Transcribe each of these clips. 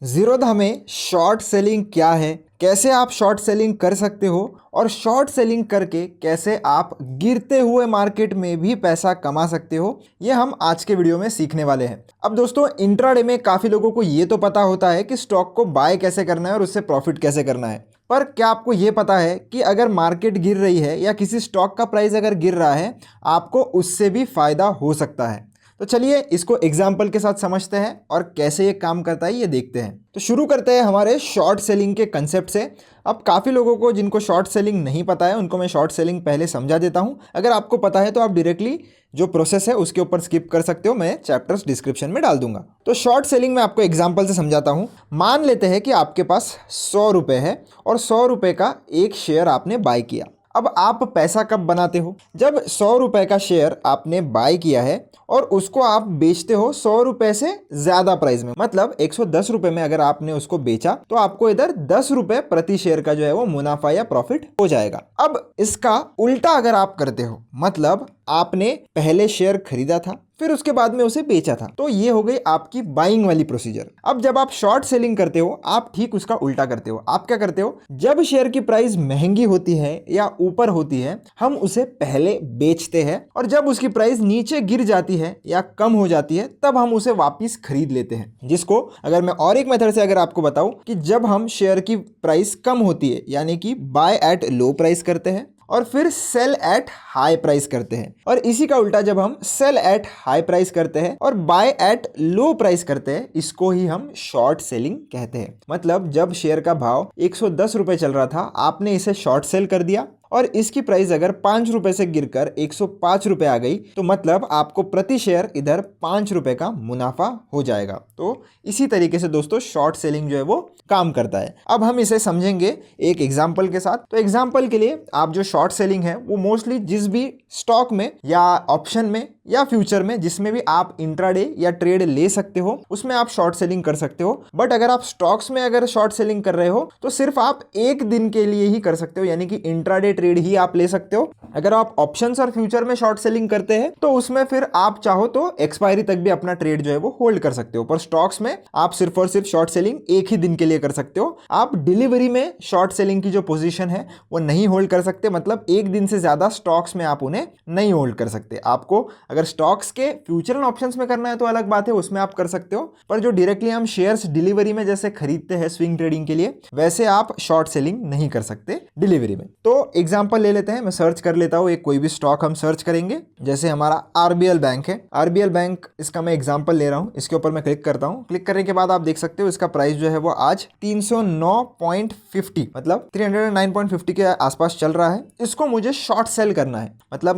ज़ीरोधा में short selling क्या है, कैसे आप शॉर्ट सेलिंग कर सकते हो और शॉर्ट सेलिंग करके कैसे आप गिरते हुए मार्केट में भी पैसा कमा सकते हो, ये हम आज के वीडियो में सीखने वाले हैं। अब दोस्तों, इंट्राडे में काफ़ी लोगों को ये तो पता होता है कि स्टॉक को बाय कैसे करना है और उससे प्रॉफिट कैसे करना है, पर क्या आपको ये पता है कि अगर मार्केट गिर रही है या किसी स्टॉक का प्राइस अगर गिर रहा है, आपको उससे भी फ़ायदा हो सकता है। तो चलिए इसको एग्जाम्पल के साथ समझते हैं और कैसे ये काम करता है ये देखते हैं। तो शुरू करते हैं हमारे शॉर्ट सेलिंग के कंसेप्ट से। अब काफ़ी लोगों को जिनको शॉर्ट सेलिंग नहीं पता है उनको मैं शॉर्ट सेलिंग पहले समझा देता हूं। अगर आपको पता है तो आप डायरेक्टली जो प्रोसेस है उसके ऊपर स्किप कर सकते हो, मैं चैप्टर्स डिस्क्रिप्शन में डाल दूंगा। तो शॉर्ट सेलिंग में आपको एग्जाम्पल से समझाता हूँ। मान लेते हैं कि आपके पास 100 रुपये है और 100 रुपये का एक शेयर आपने बाय किया। अब आप पैसा कब बनाते हो? जब 100 रुपये का शेयर आपने बाय किया है और उसको आप बेचते हो 100 रुपये से ज़्यादा प्राइस में, मतलब 110 रुपये में अगर आपने उसको बेचा तो आपको इधर 10 रुपये प्रति शेयर का जो है वो मुनाफा या प्रॉफिट हो जाएगा। अब इसका उल्टा अगर आप करते हो, मतलब आपने पहले शेयर खरीदा था फिर उसके बाद में उसे बेचा था, तो ये हो गई आपकी बाइंग वाली प्रोसीजर। अब जब आप शॉर्ट सेलिंग करते हो आप ठीक उसका उल्टा करते हो। आप क्या करते हो? जब शेयर की प्राइस महंगी होती है या ऊपर होती है, हम उसे पहले बेचते हैं और जब उसकी प्राइस नीचे गिर जाती है या कम हो जाती है तब हम उसे वापिस खरीद लेते हैं। जिसको अगर मैं और एक मेथड से अगर आपको बताऊं कि जब हम शेयर की प्राइस कम होती है यानी कि बाय एट लो प्राइस करते हैं और फिर सेल एट हाई प्राइस करते हैं, और इसी का उल्टा जब हम सेल एट हाई प्राइस करते हैं और बाय एट लो प्राइस करते हैं, इसको ही हम शॉर्ट सेलिंग कहते हैं। मतलब जब शेयर का भाव 110 रुपये चल रहा था, आपने इसे शॉर्ट सेल कर दिया और इसकी प्राइस अगर 5 रुपए से गिरकर 105 रुपए आ गई, तो मतलब आपको प्रति शेयर इधर 5 रुपए का मुनाफा हो जाएगा। तो इसी तरीके से दोस्तों शॉर्ट सेलिंग जो है वो काम करता है। अब हम इसे समझेंगे एक एग्जाम्पल के साथ। तो एग्जाम्पल के लिए आप जो शॉर्ट सेलिंग है वो मोस्टली जिस भी स्टॉक में या ऑप्शन में या फ्यूचर में जिसमें भी आप इंट्राडे या ट्रेड ले सकते हो उसमें आप शॉर्ट सेलिंग कर सकते हो। बट अगर आप स्टॉक्स में अगर शॉर्ट सेलिंग कर रहे हो तो सिर्फ आप एक दिन के लिए ही कर सकते हो, यानी कि इंट्राडे ट्रेड ही आप ले सकते हो। अगर आप ऑप्शंस और फ्यूचर में शॉर्ट सेलिंग करते हैं तो उसमें फिर आप चाहो तो एक्सपायरी तक भी अपना ट्रेड जो है वो होल्ड कर सकते हो, पर स्टॉक्स में आप सिर्फ और सिर्फ शॉर्ट सेलिंग एक ही दिन के लिए कर सकते हो। आप डिलीवरी में शॉर्ट सेलिंग की जो पोजीशन है वो नहीं होल्ड कर सकते, मतलब एक दिन से ज्यादा स्टॉक्स में आप उन्हें नहीं होल्ड कर सकते। आपको अगर स्टॉक्स के फ्यूचर एंड ऑप्शंस में करना है तो अलग बात है, उसमें आप कर सकते हो, पर जो डायरेक्टली हम शेयर्स डिलीवरी में जैसे खरीदते हैं स्विंग ट्रेडिंग के लिए, वैसे आप शॉर्ट सेलिंग नहीं कर सकते डिलीवरी में। तो एग्जांपल ले लेते हैं, मैं सर्च कर लेता हूं एक कोई भी स्टॉक हम सर्च करेंगे। जैसे हमारा आरबीएल बैंक है, आरबीएल बैंक इसका मैं एग्जांपल ले रहा हूं। इसके ऊपर मैं क्लिक करता हूं। क्लिक करने के बाद आप देख सकते हो इसका प्राइस जो है वो आज 309.50 मतलब 309.50 के आसपास चल रहा है। इसको मुझे शॉर्ट सेल करना है, मतलब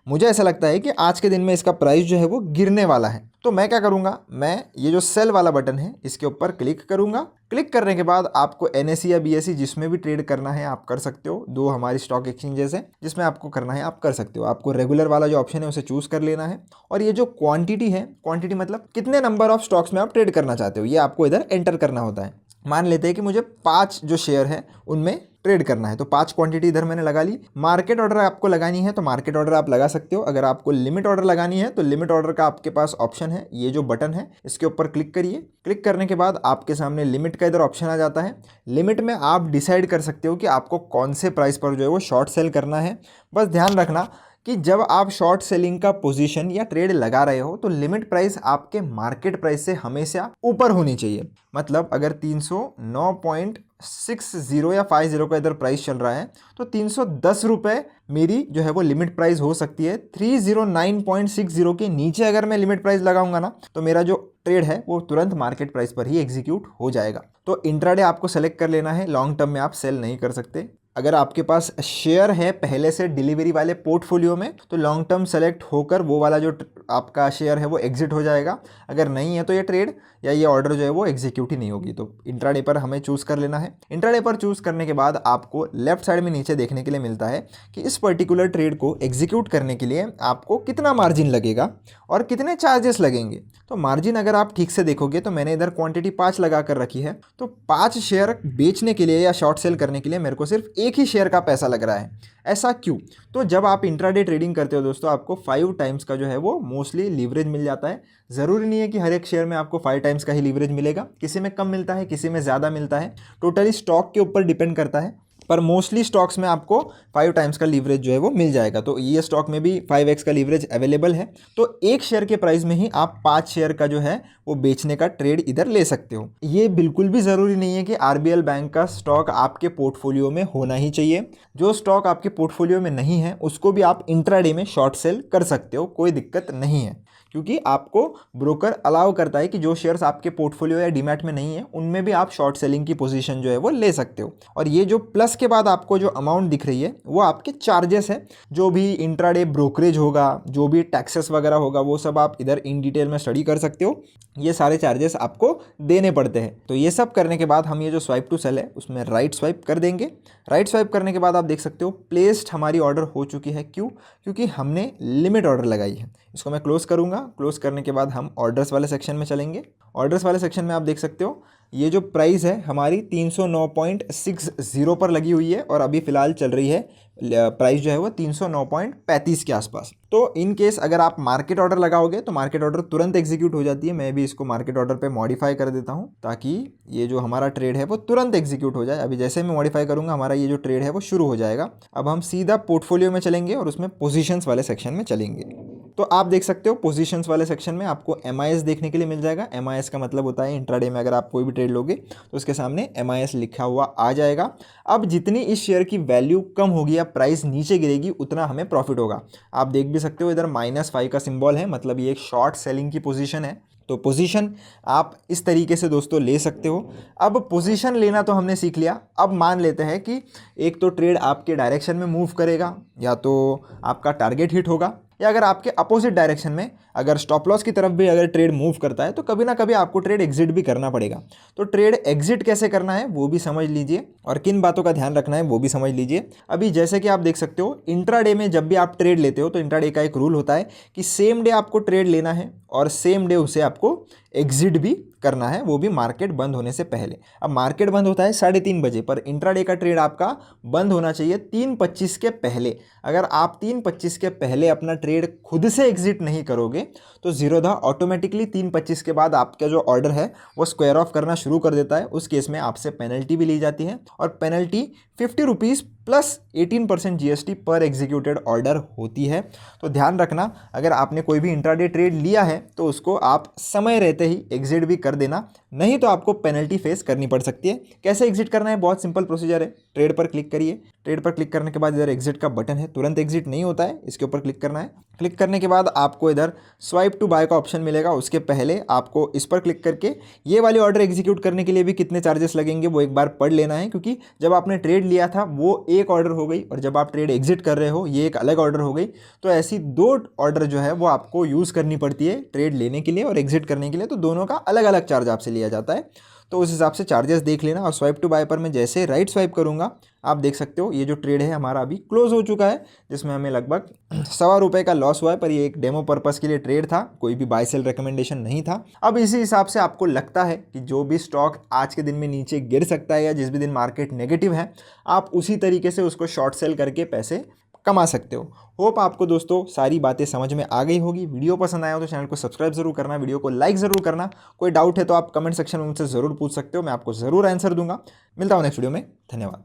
मुझे ऐसा लगता है कि आज के दिन में इसका प्राइस जो है वो गिरने वाला है। तो मैं क्या करूंगा, मैं ये जो सेल वाला बटन है इसके ऊपर क्लिक करूंगा। क्लिक करने के बाद आपको एनएसई या बीएसई जिसमें भी ट्रेड करना है आप कर सकते हो। दो हमारी स्टॉक एक्सचेंजेस हैं जिसमें आपको करना है आप कर सकते हो। आपको रेगुलर वाला जो ऑप्शन है उसे चूज कर लेना है और ये जो क्वांटिटी है, क्वांटिटी मतलब कितने नंबर ऑफ स्टॉक्स में आप ट्रेड करना चाहते हो, ये आपको इधर एंटर करना होता है। मान लेते हैं कि मुझे 5 जो शेयर है उनमें ट्रेड करना है, तो 5 क्वांटिटी इधर मैंने लगा ली। मार्केट ऑर्डर आपको लगानी है तो मार्केट ऑर्डर आप लगा सकते हो। अगर आपको लिमिट ऑर्डर लगानी है तो लिमिट ऑर्डर का आपके पास ऑप्शन है, ये जो बटन है इसके ऊपर क्लिक करिए। क्लिक करने के बाद आपके सामने लिमिट का इधर ऑप्शन आ जाता है। लिमिट में आप डिसाइड कर सकते हो कि आपको कौन से प्राइस पर जो है वो शॉर्ट सेल करना है। बस ध्यान रखना कि जब आप शॉर्ट सेलिंग का पोजीशन या ट्रेड लगा रहे हो तो लिमिट प्राइस आपके मार्केट प्राइस से हमेशा ऊपर होनी चाहिए। मतलब अगर 309.60 या 50 का इधर प्राइस चल रहा है तो 310 रुपये मेरी जो है वो लिमिट प्राइस हो सकती है। 309.60 के नीचे अगर मैं लिमिट प्राइस लगाऊंगा ना तो मेरा जो ट्रेड है वो तुरंत मार्केट प्राइस पर ही एग्जीक्यूट हो जाएगा। तो इंट्राडे आपको सेलेक्ट कर लेना है, लॉन्ग टर्म में आप सेल नहीं कर सकते। अगर आपके पास शेयर है पहले से डिलीवरी वाले पोर्टफोलियो में तो लॉन्ग टर्म सेलेक्ट होकर वो वाला जो आपका शेयर है वो एग्जिट हो जाएगा। अगर नहीं है तो ये ट्रेड या ये ऑर्डर जो है वो एग्जीक्यूट ही नहीं होगी। तो इंट्राडे पर हमें चूज़ कर लेना है। इंट्राडे पर चूज़ करने के बाद आपको लेफ्ट साइड में नीचे देखने के लिए मिलता है कि इस पर्टिकुलर ट्रेड को एग्जीक्यूट करने के लिए आपको कितना मार्जिन लगेगा और कितने चार्जेस लगेंगे। तो मार्जिन अगर आप ठीक से देखोगे तो मैंने इधर क्वांटिटी 5 लगा कर रखी है, तो 5 शेयर बेचने के लिए या शॉर्ट सेल करने के लिए मेरे को सिर्फ एक ही शेयर का पैसा लग रहा है। ऐसा क्यों? तो जब आप इंट्राडे ट्रेडिंग करते हो दोस्तों, आपको 5 टाइम्स का जो है वो मोस्टली लीवरेज मिल जाता है। ज़रूरी नहीं है कि हर एक शेयर में आपको 5 टाइम्स का ही लीवरेज मिलेगा, किसी में कम मिलता है, किसी में ज़्यादा मिलता है, टोटली स्टॉक के ऊपर डिपेंड करता है। पर मोस्टली स्टॉक्स में आपको 5 टाइम्स का लीवरेज जो है वो मिल जाएगा। तो ये स्टॉक में भी 5x का लीवरेज अवेलेबल है। तो एक शेयर के प्राइस में ही आप 5 शेयर का जो है वो बेचने का ट्रेड इधर ले सकते हो। ये बिल्कुल भी ज़रूरी नहीं है कि आरबीएल बैंक का स्टॉक आपके पोर्टफोलियो में होना ही चाहिए। जो स्टॉक आपके पोर्टफोलियो में नहीं है उसको भी आप इंट्राडे में शॉर्ट सेल कर सकते हो, कोई दिक्कत नहीं है, क्योंकि आपको ब्रोकर अलाउ करता है कि जो शेयर्स आपके पोर्टफोलियो या डीमैट में नहीं है उनमें भी आप शॉर्ट सेलिंग की पोजीशन जो है वो ले सकते हो। और ये जो प्लस के बाद आपको जो अमाउंट दिख रही है वो आपके चार्जेस है। जो भी इंट्राडे ब्रोकरेज होगा, जो भी टैक्सेस वगैरह होगा, वो सब आप इधर इन डिटेल में स्टडी कर सकते हो। ये सारे चार्जेस आपको देने पड़ते हैं। तो ये सब करने के बाद हम ये जो स्वाइप टू सेल है उसमें राइट स्वाइप कर देंगे। राइट स्वाइप करने के बाद आप देख सकते हो प्लेस्ड हमारी ऑर्डर हो चुकी है। क्यों? क्योंकि हमने लिमिट ऑर्डर लगाई है। इसको मैं क्लोज करूंगा। क्लोज करने के बाद हम ऑर्डर्स वाले सेक्शन में चलेंगे। ऑर्डर्स वाले सेक्शन में आप देख सकते हो ये जो प्राइस है हमारी 309.60 पर लगी हुई है और अभी फ़िलहाल चल रही है प्राइस जो है वो 309.35 के आसपास। तो इन केस अगर आप मार्केट ऑर्डर लगाओगे तो मार्केट ऑर्डर तुरंत एग्जीक्यूट हो जाती है। मैं भी इसको मार्केट ऑर्डर पे मॉडिफाई कर देता हूँ ताकि ये जो हमारा ट्रेड है वो तुरंत एग्जीक्यूट हो जाए। अभी जैसे मैं मॉडिफाई करूँगा हमारा ये जो ट्रेड है वो शुरू हो जाएगा। अब हम सीधा पोर्टफोलियो में चलेंगे और उसमें पोजीशंस वाले सेक्शन में चलेंगे। तो आप देख सकते हो पोजीशंस वाले सेक्शन में आपको MIS देखने के लिए मिल जाएगा। MIS का मतलब होता है इंट्राडे में अगर आप कोई भी ट्रेड लोगे तो उसके सामने MIS लिखा हुआ आ जाएगा। अब जितनी इस शेयर की वैल्यू कम होगी या प्राइस नीचे गिरेगी उतना हमें प्रॉफिट होगा। आप देख भी सकते हो इधर -5 का सिंबल है, मतलब ये एक शॉर्ट सेलिंग की पोजीशन है। तो पोजीशन आप इस तरीके से दोस्तों ले सकते हो। अब पोजीशन लेना तो हमने सीख लिया। अब मान लेते हैं कि एक तो ट्रेड आपके डायरेक्शन में मूव करेगा, या तो आपका टारगेट हिट होगा, या अगर आपके अपोजिट डायरेक्शन में अगर स्टॉप लॉस की तरफ भी अगर ट्रेड मूव करता है तो कभी ना कभी आपको ट्रेड एग्जिट भी करना पड़ेगा। तो ट्रेड एग्जिट कैसे करना है वो भी समझ लीजिए और किन बातों का ध्यान रखना है वो भी समझ लीजिए। अभी जैसे कि आप देख सकते हो इंट्राडे में जब भी आप ट्रेड लेते हो तो इंट्राडे का एक रूल होता है कि सेम डे आपको ट्रेड लेना है और सेम डे उसे आपको एग्जिट भी करना है, वो भी मार्केट बंद होने से पहले। अब मार्केट बंद होता है 3:30 बजे, पर इंट्राडे का ट्रेड आपका बंद होना चाहिए 3:25 के पहले। अगर आप 3:25 के पहले अपना ट्रेड खुद से एग्जिट नहीं करोगे तो जीरोधा ऑटोमेटिकली 3:25 के बाद आपका जो ऑर्डर है वो स्क्वायर ऑफ करना शुरू कर देता है। उस केस में आपसे पेनल्टी भी ली जाती है और पेनल्टी 50 रुपीज़ प्लस 18% GST पर एग्जीक्यूटेड ऑर्डर होती है। तो ध्यान रखना, अगर आपने कोई भी इंट्राडे ट्रेड लिया है तो उसको आप समय रहते ही एग्जिट भी कर देना, नहीं तो आपको पेनल्टी फेस करनी पड़ सकती है। कैसे एग्जिट करना है? बहुत सिंपल प्रोसीजर है। ट्रेड पर क्लिक करिए। ट्रेड पर क्लिक करने के बाद इधर एग्जिट का बटन है, तुरंत एग्जिट नहीं होता है, इसके ऊपर क्लिक करना है। क्लिक करने के बाद आपको इधर स्वाइप टू बाय का ऑप्शन मिलेगा। उसके पहले आपको इस पर क्लिक करके ये वाली ऑर्डर एग्जीक्यूट करने के लिए भी कितने चार्जेस लगेंगे वो एक बार पढ़ लेना है, क्योंकि जब आपने ट्रेड लिया था वो एक ऑर्डर हो गई और जब आप ट्रेड एग्जिट कर रहे हो ये एक अलग ऑर्डर हो गई। तो ऐसी 2 ऑर्डर जो है वो आपको यूज़ करनी पड़ती है ट्रेड लेने के लिए और एग्जिट करने के लिए। तो दोनों का अलग अलग चार्ज आपसे लिया जाता है। तो उस हिसाब से चार्जेस देख लेना। और स्वाइप टू बाय पर मैं जैसे राइट स्वाइप करूंगा आप देख सकते हो ये जो ट्रेड है हमारा अभी क्लोज हो चुका है, जिसमें हमें लगभग ₹1.25 का लॉस हुआ है। पर ये एक डेमो पर्पस के लिए ट्रेड था, कोई भी बाय सेल रिकमेंडेशन नहीं था। अब इसी हिसाब से आपको लगता है कि जो भी स्टॉक आज के दिन में नीचे गिर सकता है या जिस भी दिन मार्केट नेगेटिव है, आप उसी तरीके से उसको शॉर्ट सेल करके पैसे कमा सकते हो। होप आपको दोस्तों सारी बातें समझ में आ गई होगी। वीडियो पसंद आया हो तो चैनल को सब्सक्राइब जरूर करना, वीडियो को लाइक ज़रूर करना। कोई डाउट है तो आप कमेंट सेक्शन में मुझसे ज़रूर पूछ सकते हो, मैं आपको ज़रूर आंसर दूंगा। मिलता हूँ नेक्स्ट वीडियो में। धन्यवाद।